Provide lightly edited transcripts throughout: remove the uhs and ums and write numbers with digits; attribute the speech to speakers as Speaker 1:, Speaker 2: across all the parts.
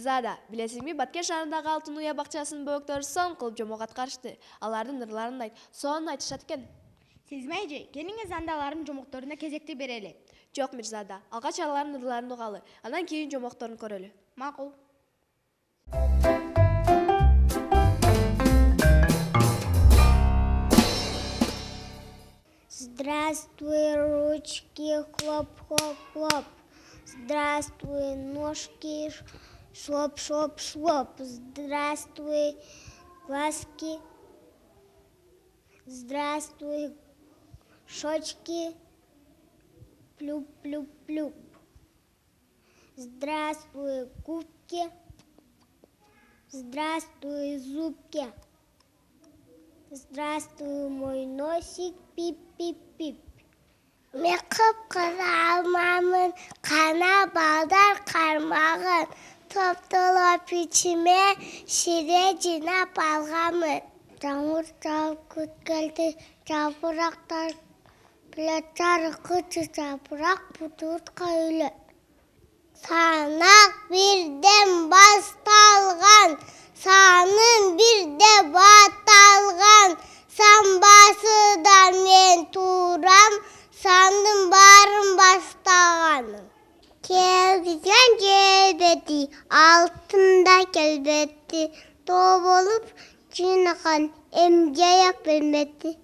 Speaker 1: Мирзада, билесизби, Баткен шаарындагы Алтын Уя бакчасынын бөбөктөрү сон кылып жомок аткарышты. Алардын ырларын сонун айтышат экен.
Speaker 2: Сезмейже, келиңиз андалардын жомокторуна кезекти берели.
Speaker 1: Жок, Мирзада, алгач алардын ырларын угалы, анан кийин жомокторун көрөлү.
Speaker 2: Макул.
Speaker 3: Здравствуй, ручки, хлоп-хлоп-хлоп. Здравствуй, ножки, шлоп-шлоп-шлоп. Здравствуй, глазки. Здравствуй, щечки. Плюп-плюп-плюп. Здравствуй, губки. Здравствуй, зубки. Здравствуй, мой носик, пип-пип-пип. Мен кып-кызыл алмамын, кана балдар кармагын. Топтолоп ичиме шире жинап алганмын. Жамыр жауып күткелди, жапырактар плачар кычы жапырак бутуртка үйлө. Санак бирден басталган, саным бирде баталган. Самбасыдан мен турам, сандын барын бастаганым. Келген келбети, алтында келбети, тоо болуп жыйнаган эмгеяк берметти.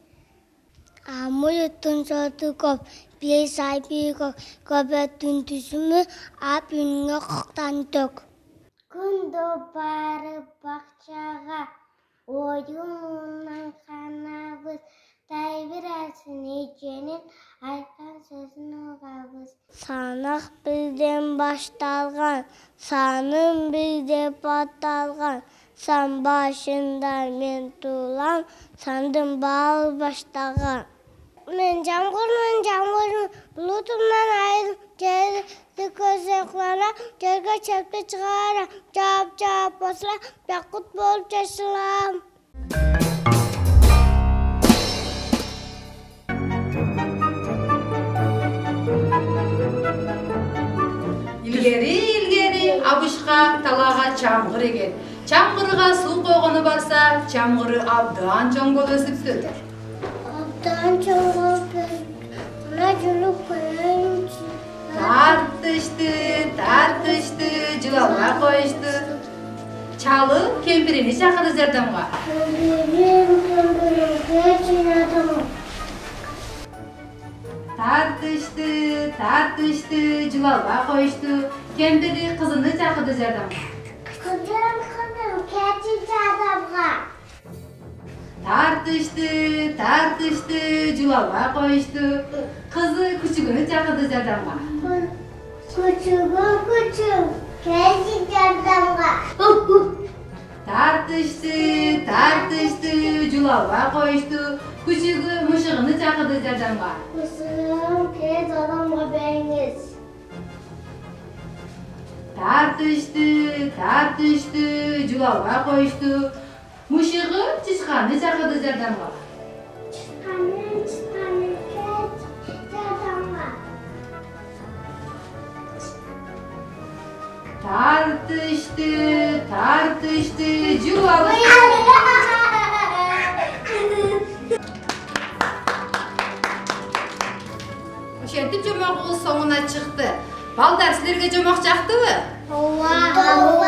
Speaker 3: Амулеттин сөтү көп, беш ай бийгөк, көбөттүн түсүмү ап үнүнгө кыктан тök. Күндө барып бакчага, оюнунан канабыз, тайбирасын эженин айткан сөзүн угабыз. Санак бирден башталган, саным бирде баталган. Сан башында мен тулам, сандын баалы баштаган. Мен жамгырмын, булутумдан айрым, жерди көзөклана, жерге чөпкө чыгара, жаап басыра, бакыт болуп жашылам.
Speaker 4: Илгери абышка талага чамгыр эген. Чамгырга суу койгону барса, чамгыры абдан чоң болуп өсүптүр.
Speaker 3: Абдан чоң болуп, мына жүрүп коеюнчу.
Speaker 4: Тартышты, жылабай коюшту. Чалы кемпирини чакырды жардамга. Тартышты, жылабай коюшту. Кемпири кызыны чакырды жардамга.
Speaker 3: Кызым, кетчи жардамга.
Speaker 4: Тартышты, жылабай коюшту. Кызы күчүгүнү чакырды жардамга.
Speaker 3: Күчүгүм, кетчи жардамга.
Speaker 4: Тартышты, жылабай коюшту. Күчүгү мышыгыны чакырды жардамга.
Speaker 3: Кызым, кет адамга бериңиз.
Speaker 4: Тартышты, жылабай коюшту. Мышыгы чычканды чакырды жардамга.
Speaker 3: Чычканы, кет жардамга.
Speaker 4: Тартышты, жылабай. Ошентип жомогубуз соңуна чыкты. Балдар, силерге жомок жактыбы?
Speaker 3: Ооба.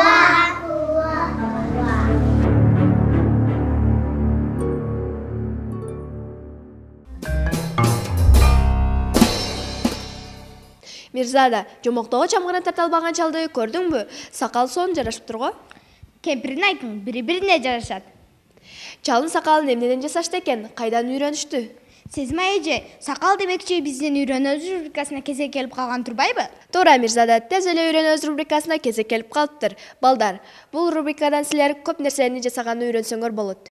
Speaker 1: Мирзада, жомоктогу чамгырын тарта албаган чалды көрдүңбү? Сакал сонун жарашыптыр го.
Speaker 2: Кемпирдин айтың бири-бирине жарашат.
Speaker 1: Чалдын сакалын эмнеден жасашты экен? Кайдан үйрөнүштү?
Speaker 2: Сезмай эже, сакал демекчи биздин үйрөнөбүз рубрикасына кезек келип калган турбайбы?
Speaker 1: Туура, Мирзада, тез эле үйрөнөбүз рубрикасына кезек келип калыптыр. Балдар, бул рубрикадан силер көп нерсени жасаганды үйрөнсөңөр болот.